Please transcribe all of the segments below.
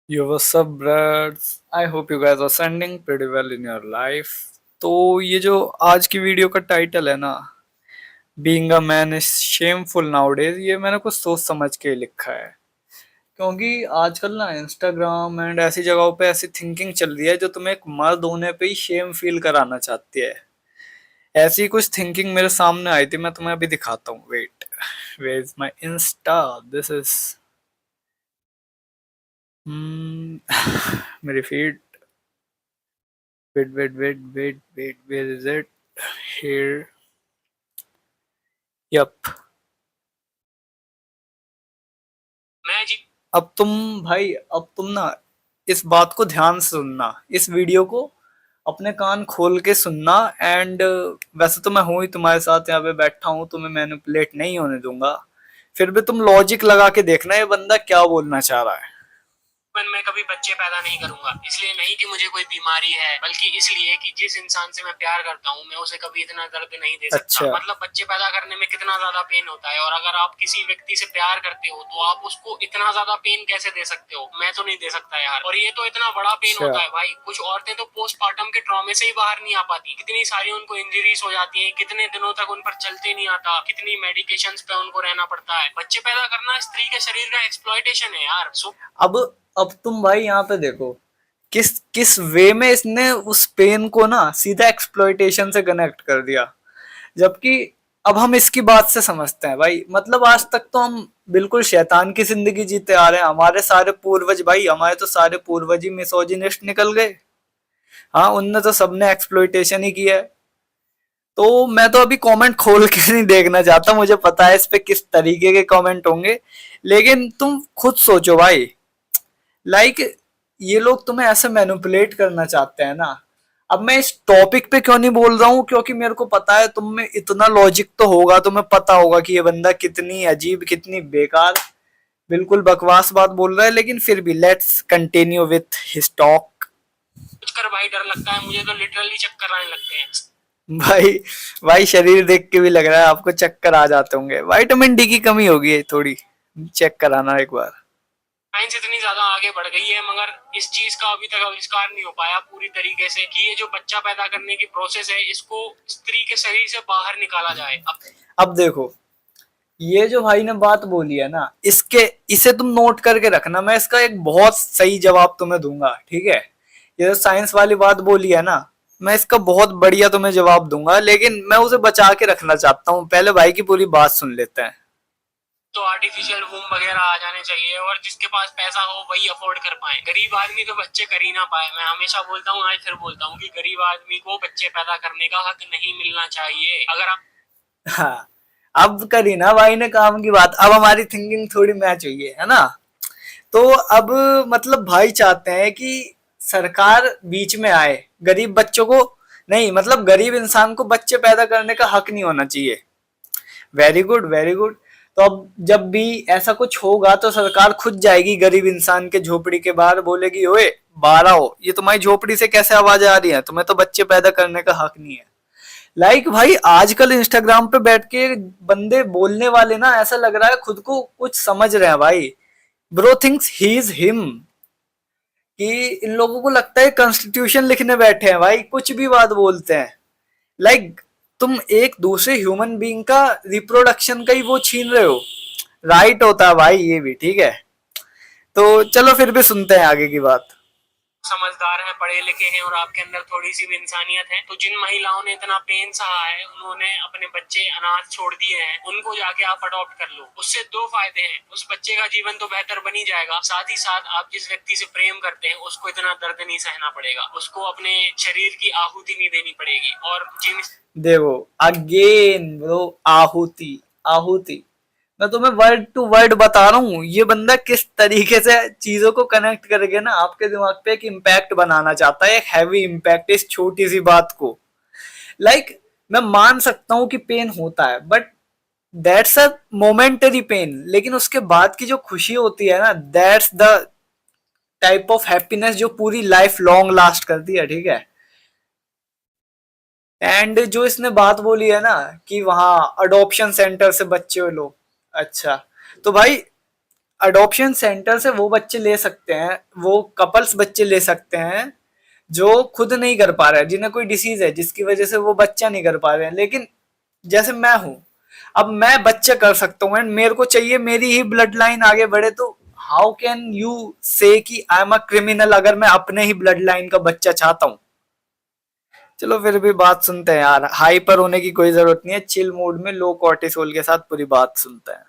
Yo, what's up, brothers? I hope you guys are sending pretty well in your life. तो ये जो आज की वीडियो का टाइटल है ना, being a man is shameful nowadays, ये मैंने कुछ सोच समझ के लिखा है। क्योंकि आजकल ना इंस्टाग्राम एंड ऐसी जगहों पे ऐसी थिंकिंग चल रही है जो तुम्हें एक मर्द होने पे ही शेम फील कराना चाहती है। ऐसी कुछ थिंकिंग मेरे सामने आई थी, मैं तुम्हें अभी दिखाता हूँ। Wait, where is my insta? This is मेरी feed. Wait, where is it? Here. Yup. मैं जी अब तुम भाई, अब तुम ना इस बात को ध्यान से सुनना, इस वीडियो को अपने कान खोल के सुनना। एंड वैसे तो मैं हूं ही तुम्हारे साथ, यहाँ पे बैठा हूं, तुम्हें मैनिपुलेट नहीं होने दूंगा। फिर भी तुम लॉजिक लगा के देखना ये बंदा क्या बोलना चाह रहा है। मैं कभी बच्चे पैदा नहीं करूंगा, इसलिए नहीं कि मुझे कोई बीमारी है, बल्कि इसलिए कि जिस इंसान से मैं प्यार करता हूँ मैं उसे कभी इतना दर्द नहीं दे सकता। अच्छा। मतलब बच्चे पैदा करने में कितना ज्यादा पेन होता है, और अगर आप किसी व्यक्ति से प्यार करते हो तो आप उसको इतना ज्यादा पेन कैसे दे सकते हो? मैं तो नहीं दे सकता यार। और ये तो इतना बड़ा पेन अच्छा होता है भाई। कुछ औरतें तो पोस्टमार्टम के ट्रॉमे से ही बाहर नहीं आ पाती, कितनी सारी उनको इंजरीज हो जाती है, कितने दिनों तक उन पर चलते नहीं आता, कितनी मेडिकेशन पे उनको रहना पड़ता है। बच्चे पैदा करना स्त्री के शरीर का एक्सप्लॉयटेशन है यार। अब तुम भाई यहाँ पे देखो, किस किस वे में इसने उस पेन को ना सीधा एक्सप्लॉयटेशन से कनेक्ट कर दिया। जबकि अब हम इसकी बात से समझते हैं भाई, मतलब आज तक तो हम बिल्कुल शैतान की जिंदगी जीते आ रहे हैं। हमारे सारे पूर्वज भाई, हमारे तो सारे पूर्वज ही मिसोजिनिस्ट निकल गए। हाँ, उनने तो सबने एक्सप्लॉयटेशन ही किया है। तो मैं तो अभी कमेंट खोल के नहीं देखना चाहता, मुझे पता है इस पे किस तरीके के कमेंट होंगे। लेकिन तुम खुद सोचो भाई, लाइक ये लोग तुम्हें ऐसे मैनिपुलेट करना चाहते हैं ना। अब मैं इस टॉपिक पे क्यों नहीं बोल रहा हूँ, क्योंकि मेरे को पता है तुम में इतना लॉजिक तो होगा, तुम्हें पता होगा कि ये बंदा कितनी अजीब, कितनी बेकार, बिल्कुल बकवास बात बोल रहा है। लेकिन फिर भी let's continue with his talk. कुछ कर भाई, डर लगता है मुझे तो, लिटरली चक्कर आने लगते हैं भाई। भाई शरीर देख के भी लग रहा है आपको चक्कर आ जाते होंगे। विटामिन डी की कमी होगी है थोड़ी, चेक कराना एक बार। साइंस इतनी ज्यादा आगे बढ़ गई है, मगर इस चीज का अभी तक आविष्कार नहीं हो पाया पूरी तरीके से कि ये जो बच्चा पैदा करने की प्रोसेस है इसको स्त्री के शरीर से बाहर निकाला जाए। अब देखो, ये जो भाई ने बात बोली है ना, इसके इसे तुम नोट करके रखना। मैं इसका एक बहुत सही जवाब तुम्हें दूंगा, ठीक है? ये जो साइंस वाली बात बोली है ना, मैं इसका बहुत बढ़िया तुम्हें जवाब दूंगा, लेकिन मैं उसे बचा के रखना चाहता हूँ। पहले भाई की पूरी बात सुन लेते हैं। तो आर्टिफिशियल वूम वगैरह आ जाने चाहिए, और जिसके पास पैसा हो वही अफोर्ड कर पाए। गरीब आदमी तो बच्चे कर ही ना पाए। मैं हमेशा बोलता हूँ, आज फिर बोलता हूँ कि गरीब आदमी को बच्चे पैदा करने का हक नहीं मिलना चाहिए। अगर आप हाँ, अब करी ना भाई ने काम की बात, अब हमारी थिंकिंग थोड़ी मैच हुई है ना? तो अब मतलब भाई चाहते हैं कि सरकार बीच में आए, गरीब बच्चों को नहीं, मतलब गरीब इंसान को बच्चे पैदा करने का हक नहीं होना चाहिए। Very good, very good. तो अब जब भी ऐसा कुछ होगा तो सरकार खुद जाएगी गरीब इंसान के झोपड़ी के बाहर, बोलेगी ओए बाहर आओ, ये तुम्हारी झोपड़ी से कैसे आवाज आ रही है, तुम्हें तो बच्चे पैदा करने का हक नहीं है। भाई आजकल इंस्टाग्राम पे बैठ के बंदे बोलने वाले ना, ऐसा लग रहा है खुद को कुछ समझ रहे हैं भाई। Bro thinks he is him, कि इन लोगों को लगता है कॉन्स्टिट्यूशन लिखने बैठे हैं भाई, कुछ भी बात बोलते हैं। लाइक तुम एक दूसरे ह्यूमन बीइंग का रिप्रोडक्शन का ही वो छीन रहे हो। राइट होता है भाई ये भी, ठीक है? तो चलो फिर भी सुनते हैं आगे की बात। समझदार हैं, पढ़े लिखे हैं, और आपके अंदर थोड़ी सी भी इंसानियत है, तो जिन महिलाओं ने इतना पेन सहा है, उन्होंने अपने बच्चे अनाथ छोड़ दिए हैं, उनको जाके आप अडॉप्ट कर लो। उससे दो फायदे हैं, उस बच्चे का जीवन तो बेहतर बनी जाएगा, साथ ही साथ आप जिस व्यक्ति से प्रेम करते हैं उसको इतना दर्द नहीं सहना पड़ेगा, उसको अपने शरीर की आहुति नहीं देनी पड़ेगी। और जिन देखो, अगेन ब्रो, आहुति, आहुति, मैं तुम्हें वर्ड टू वर्ड बता रहा हूँ, ये बंदा किस तरीके से चीजों को कनेक्ट करके ना आपके दिमाग पे एक इम्पैक्ट बनाना चाहता है, एक हैवी इम्पैक्ट इस छोटी सी बात को। मैं मान सकता हूँ कि पेन होता है, but that's a momentary pain, लेकिन उसके बाद की जो खुशी होती है ना, that's the type of happiness जो पूरी लाइफ लॉन्ग लास्ट करती है, ठीक है? एंड जो इसने बात बोली है ना कि वहां अडॉप्शन सेंटर से बच्चे लो, अच्छा, तो भाई अडॉप्शन सेंटर से वो बच्चे ले सकते हैं, वो कपल्स बच्चे ले सकते हैं जो खुद नहीं कर पा रहे हैं, जिन्हें कोई डिसीज है जिसकी वजह से वो बच्चा नहीं कर पा रहे हैं। लेकिन जैसे मैं हूं, अब मैं बच्चा कर सकता हूँ एंड मेरे को चाहिए मेरी ही ब्लड लाइन आगे बढ़े, तो हाउ कैन यू से कि आई एम अ क्रिमिनल अगर मैं अपने ही ब्लड लाइन का बच्चा चाहता हूँ। चलो फिर भी बात सुनते हैं यार, हाइपर होने की कोई जरूरत नहीं है, चिल मूड में लो कॉर्टिसोल के साथ पूरी बात सुनते हैं।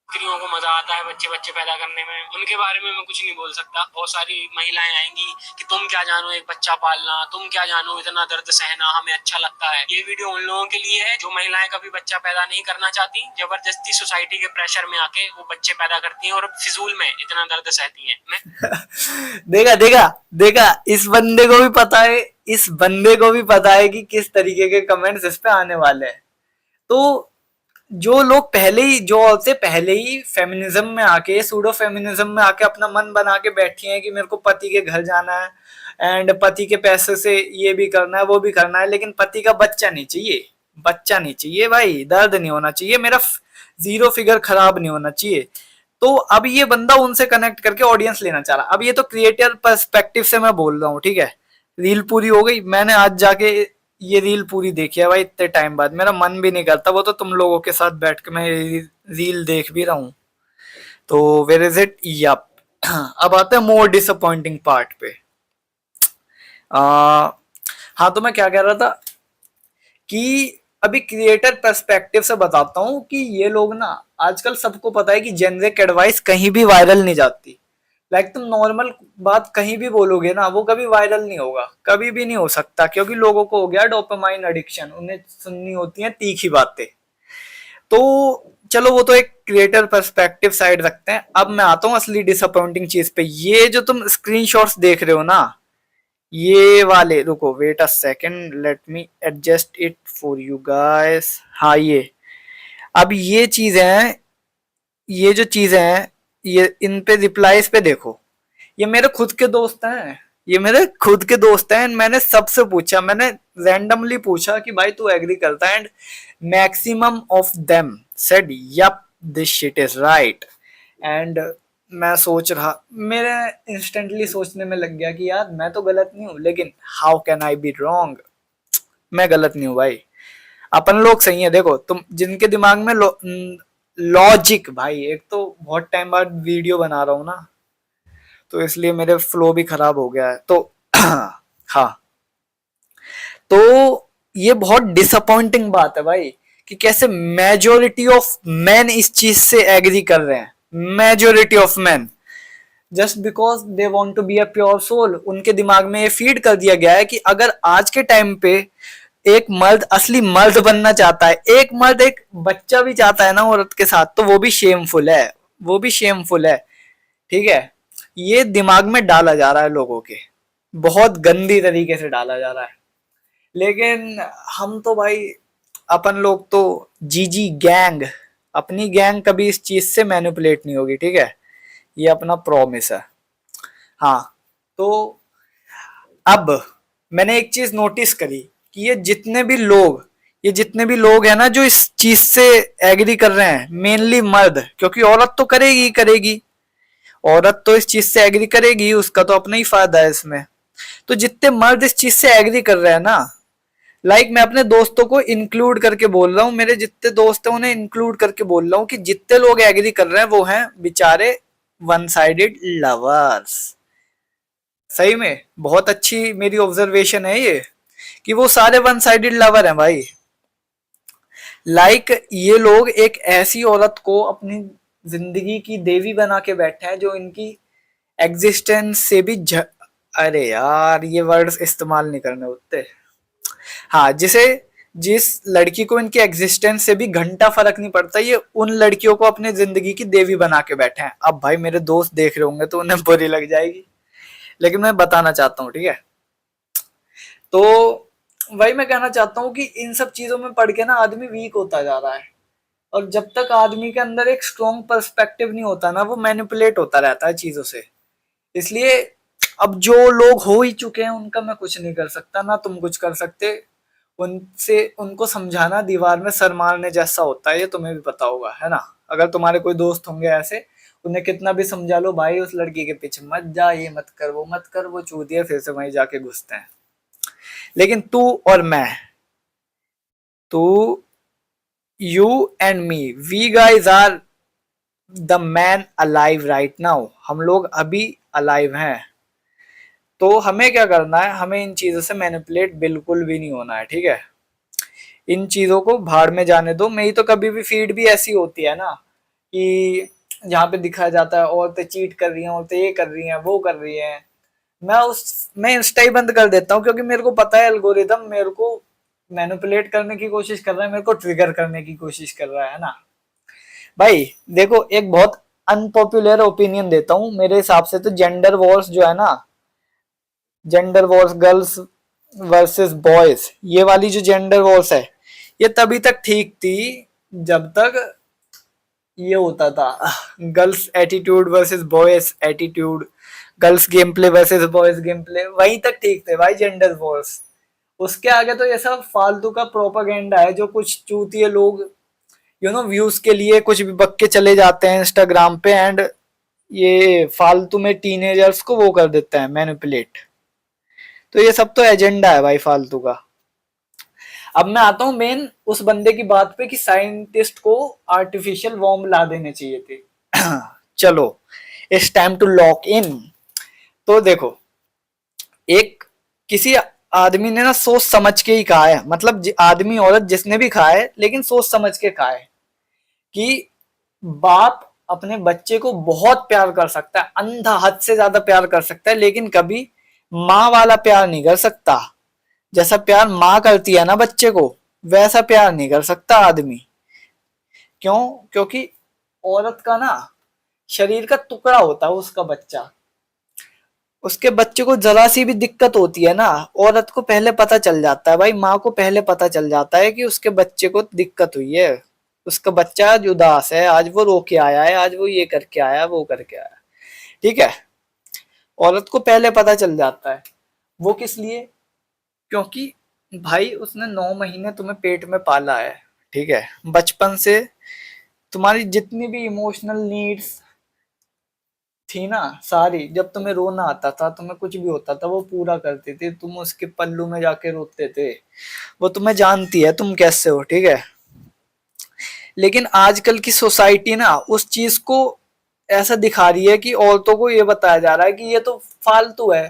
स्त्रियों को मजा आता है बच्चे बच्चे पैदा करने में, उनके बारे में मैं कुछ नहीं बोल सकता। बहुत सारी महिलाएं आएंगी कि तुम क्या जानो एक बच्चा पालना, तुम क्या जानो इतना दर्द सहना, हमें अच्छा लगता है। ये वीडियो उन लोगों के लिए है जो महिलाएं कभी बच्चा पैदा नहीं करना चाहती, जबरदस्ती सोसाइटी के प्रेशर में आके वो बच्चे पैदा करती हैं और फिजूल में इतना दर्द सहती हैं। देखा देखा देखा, इस बंदे को भी पता है, इस बंदे को भी पता है कि किस तरीके के कमेंट्स इस पे आने वाले हैं। तो जो लोग पहले ही, जो औरतें पहले ही फेमिनिज्म में आके, सूडो फेमिनिज्म में आके अपना मन बना के बैठी हैं कि मेरे को पति के घर जाना है एंड पति के पैसे से ये भी करना है वो भी करना है, लेकिन पति का बच्चा नहीं चाहिए, बच्चा नहीं चाहिए भाई, दर्द नहीं होना चाहिए, मेरा जीरो फिगर खराब नहीं होना चाहिए। तो अब ये बंदा उनसे कनेक्ट करके ऑडियंस लेना चाह रहा। अब ये तो क्रिएटर पर्सपेक्टिव से मैं बोल रहा हूँ, ठीक है। रील पूरी हो गई, मैंने आज जाके ये रील पूरी देखी है भाई, इतने टाइम बाद मेरा मन भी नहीं करता, वो तो तुम लोगों के साथ बैठ के मैं रील देख भी रहा हूँ। तो वेयर इज इट, यप। अब आते हैं मोर डिसअपॉइंटिंग पार्ट पे। आ, हाँ, तो मैं क्या कह रहा था कि अभी क्रिएटर पर्सपेक्टिव से बताता हूँ कि ये लोग ना, आजकल सबको पता है कि जेनरिक एडवाइस कहीं भी वायरल नहीं जाती। लाइक तुम नॉर्मल बात कहीं भी बोलोगे ना, वो कभी वायरल नहीं होगा, कभी भी नहीं हो सकता, क्योंकि लोगों को हो गया डोपामाइन एडिक्शन, उन्हें सुननी होती है तीखी बातें। तो चलो वो तो एक क्रिएटर पर्सपेक्टिव साइड रखते हैं। अब मैं आता हूँ असली डिसअपॉइंटिंग चीज पे। ये जो तुम स्क्रीनशॉट्स देख रहे हो ना, ये वाले, रुको wait a second, let me adjust it for you guys. हाँ, ये अब ये चीजें हैं, ये जो चीजें हैं, ये इन पे रिप्लाईज पे देखो। ये मेरे खुद के दोस्त हैं, ये मेरे खुद के दोस्त हैं। मैंने सबसे पूछा, मैंने रैंडमली पूछा कि भाई तू एग्री करता है, and maximum of them said yup this shit is right. And मैं सोच रहा, मेरे इंस्टेंटली सोचने में लग गया कि यार मैं तो गलत नहीं हूं, लेकिन how can I be wrong. मैं गलत नहीं हूं भाई, अपन लोग सही है। देखो तुम जिनके दिमाग में लॉजिक, भाई एक तो बहुत टाइम बाद वीडियो बना रहा हूं ना, तो इसलिए मेरे फ्लो भी खराब हो गया है। तो हाँ, तो ये बहुत डिसअपॉइंटिंग बात है भाई कि कैसे मेजोरिटी ऑफ मैन इस चीज से एग्री कर रहे हैं। Majority of man, just because they want to be a pure soul, उनके दिमाग में ये फीड कर दिया गया है कि अगर आज के टाइम पे एक मर्द असली मर्द बनना चाहता है, एक मर्द एक बच्चा भी चाहता है ना औरत के साथ, तो वो भी शेमफुल है, वो भी शेमफुल है, ठीक है। ये दिमाग में डाला जा रहा है लोगों के, बहुत गंदी तरीके से डाला जा रहा है। लेकिन हम तो भाई, अपन लोग तो जीजी गैंग, अपनी गैंग कभी इस चीज से मैनिपुलेट नहीं होगी, ठीक है। ये अपना प्रॉमिस है। हाँ, तो अब मैंने एक चीज नोटिस करी कि ये जितने भी लोग हैं ना जो इस चीज से एग्री कर रहे हैं, मेनली मर्द, क्योंकि औरत तो करेगी ही करेगी, औरत तो इस चीज से एग्री करेगी, उसका तो अपना ही फायदा है इसमें। तो जितने मर्द इस चीज से एग्री कर रहे हैं ना, लाइक मैं अपने दोस्तों को इंक्लूड करके बोल रहा हूँ, मेरे जितने दोस्त हैं उन्हें इंक्लूड करके बोल रहा हूँ कि जितने लोग एग्री कर रहे हैं वो हैं बेचारे वन साइडेड लवर्स। सही में बहुत अच्छी मेरी ऑब्जर्वेशन है ये, कि वो सारे वन साइडेड लवर हैं भाई। लाइक ये लोग एक ऐसी औरत को अपनी जिंदगी की देवी बना के बैठे हैं जो इनकी एग्जिस्टेंस से भी अरे यार ये वर्ड्स इस्तेमाल नहीं करने होते। हाँ, जिस लड़की को इनकी एग्जिस्टेंस से भी घंटा फर्क नहीं पड़ता, ये उन लड़कियों को अपने जिंदगी की देवी बना के बैठे हैं। अब भाई मेरे दोस्त देख रहे होंगे तो उन्हें बुरी लग जाएगी, लेकिन मैं बताना चाहता हूँ, ठीक है। तो वही मैं कहना चाहता हूँ कि इन सब चीजों में पढ़ के ना आदमी वीक होता जा रहा है, और जब तक आदमी के अंदर एक स्ट्रॉन्ग पर्सपेक्टिव नहीं होता ना, वो मैनिपुलेट होता रहता है चीजों से। इसलिए अब जो लोग हो ही चुके हैं उनका मैं कुछ नहीं कर सकता, ना तुम कुछ कर सकते। उनसे उनको समझाना दीवार में सर मारने जैसा होता है, ये तुम्हें भी पता होगा, है ना। अगर तुम्हारे कोई दोस्त होंगे ऐसे, उन्हें कितना भी समझा लो भाई उस लड़की के पीछे मत जा, ये मत कर, वो मत कर, वो चूतिया फिर से वहीं जाके घुसते हैं। लेकिन तू और मैं, तू, you and me, we guys are the man alive right now. हम लोग अभी अलाइव हैं। तो हमें क्या करना है, हमें इन चीजों से मैनिपुलेट बिल्कुल भी नहीं होना है, ठीक है। इन चीजों को भाड़ में जाने दो। मेरी तो कभी भी फीड भी ऐसी होती है ना कि जहाँ पे दिखाया जाता है औरतें चीट कर रही हैं, औरतें ये कर रही हैं, वो कर रही हैं, मैं इंस्टा ही बंद कर देता हूँ, क्योंकि मेरे को पता है एल्गोरिदम मेरे को मैनिपुलेट करने की कोशिश कर रहा है, मेरे को ट्रिगर करने की कोशिश कर रहा है ना भाई। देखो, एक बहुत अनपॉपुलर ओपिनियन देता हूँ, मेरे हिसाब से तो जेंडर वॉर्स जो है ना, gender Wars, girls versus boys, ये वाली जो जेंडर वॉर्स है, ये तभी तक ठीक थी जब तक ये होता था girls attitude versus boys attitude, girls game play versus boys game play, वहीं तक ठीक थे भाई जेंडर वॉर्स। उसके आगे तो ये सब फालतू का प्रोपागेंडा है, जो कुछ चूतिए लोग व्यूज के लिए कुछ भी बक के चले जाते हैं इंस्टाग्राम पे, एंड ये फालतू में टीनेजर्स को वो कर देता है मैनिपुलेट। तो ये सब तो एजेंडा है भाई फालतू का। अब मैं आता हूँ मेन उस बंदे की बात पे कि साइंटिस्ट को आर्टिफिशियल वॉर्म ला देने चाहिए थे। चलो, it's time to lock in. तो देखो, एक किसी आदमी ने ना सोच समझ के ही कहा है, मतलब आदमी औरत जिसने भी कहा है, लेकिन सोच समझ के कहा है कि बाप अपने बच्चे को बहुत प्यार कर सकता है, अंधा, हद से ज्यादा प्यार कर सकता है, लेकिन कभी माँ वाला प्यार नहीं कर सकता। जैसा प्यार माँ करती है ना बच्चे को, वैसा प्यार नहीं कर सकता आदमी। क्यों? क्योंकि औरत का ना शरीर का टुकड़ा होता है उसका बच्चा। उसके बच्चे को जरा सी भी दिक्कत होती है ना, औरत को पहले पता चल जाता है भाई, माँ को पहले पता चल जाता है कि उसके बच्चे को दिक्कत हुई है, उसका बच्चा आज उदास है, आज वो रो के आया है, आज वो ये करके आया, वो करके आया, ठीक है। औरत को पहले पता चल जाता है। वो किस लिए? क्योंकि भाई उसने 9 महीने तुम्हें पेट में पाला है, ठीक है। बचपन से तुम्हारी जितनी भी इमोशनल नीड्स थी ना सारी, जब तुम्हें रोना आता था, तुम्हें कुछ भी होता था, वो पूरा करती थी, तुम उसके पल्लू में जाके रोते थे, वो तुम्हें जानती है तुम कैसे हो, ठीक है। लेकिन आजकल की सोसाइटी ना उस चीज को ऐसा दिखा रही है कि औरतों को ये बताया जा रहा है कि ये तो फालतू है,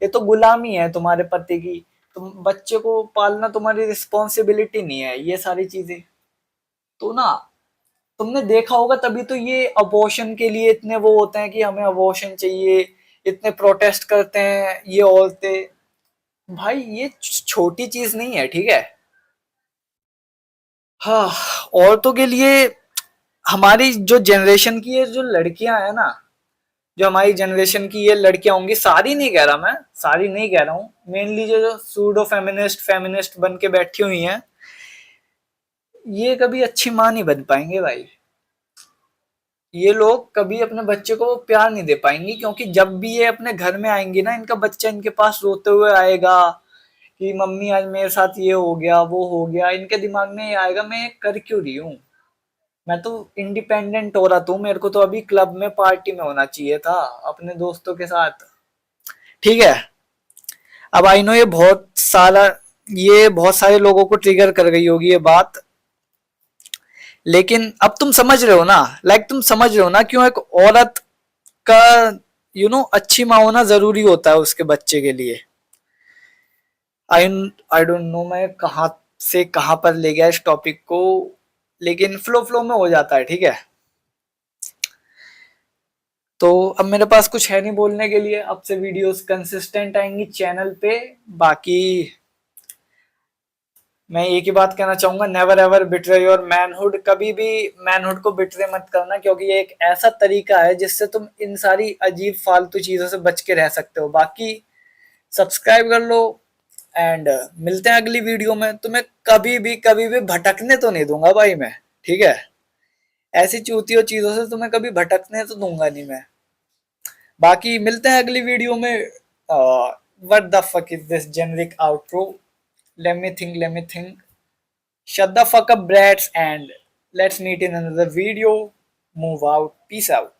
ये तो गुलामी है तुम्हारे पति की, तुम बच्चे को पालना तुम्हारी रिस्पॉन्सिबिलिटी नहीं है, ये सारी चीजें। तो ना तुमने देखा होगा, तभी तो ये अबॉर्शन के लिए इतने वो होते हैं कि हमें अबॉर्शन चाहिए, इतने प्रोटेस्ट करते हैं ये औरतें। भाई ये छोटी चीज नहीं है, ठीक है। हाँ, औरतों के लिए, हमारी जो जनरेशन की ये जो लड़कियां हैं ना, जो हमारी जनरेशन की ये लड़कियां होंगी, सारी नहीं कह रहा मैं, सारी नहीं कह रहा हूँ, मेनली जो सूडो फेमिनिस्ट फेमिनिस्ट बन के बैठी हुई हैं, ये कभी अच्छी माँ नहीं बन पाएंगे भाई। ये लोग कभी अपने बच्चे को प्यार नहीं दे पाएंगी, क्योंकि जब भी ये अपने घर में आएंगी ना, इनका बच्चा इनके पास रोते हुए आएगा कि मम्मी आज मेरे साथ ये हो गया, वो हो गया, इनके दिमाग में ये आएगा मैं कर क्यों रही हूँ, मैं तो इंडिपेंडेंट हो रहा था, मेरे को तो अभी क्लब में पार्टी में होना चाहिए था अपने दोस्तों के साथ, ठीक है। अब आई नो ये बहुत सारे लोगों को ट्रिगर कर गई होगी ये बात, लेकिन अब तुम समझ रहे हो ना, तुम समझ रहे हो ना क्यों एक औरत का अच्छी माँ होना जरूरी होता है उसके बच्चे के लिए। आई आई डोंट नो मैं कहाँ से कहाँ पर ले गया इस टॉपिक को, लेकिन फ्लो फ्लो में हो जाता है, ठीक है। तो अब मेरे पास कुछ है नहीं बोलने के लिए, अब से वीडियोस कंसिस्टेंट आएंगी चैनल पे। बाकी मैं एक ही बात कहना चाहूंगा, never ever betray your manhood. कभी भी मैनहुड को बिट्रे मत करना, क्योंकि ये एक ऐसा तरीका है जिससे तुम इन सारी अजीब फालतू चीजों से बच के रह सकते हो। बाकी सब्सक्राइब कर लो, एंड मिलते हैं अगली वीडियो में। तुम्हें कभी भी भटकने तो नहीं दूंगा भाई मैं, ठीक है। ऐसी चूतियों चीजों से तुम्हें कभी भटकने तो दूंगा नहीं मैं। बाकी मिलते हैं अगली वीडियो में। What the fuck is this generic outro? let me think. Shut the fuck up, brats, and let's meet in another video. Move out. Peace out.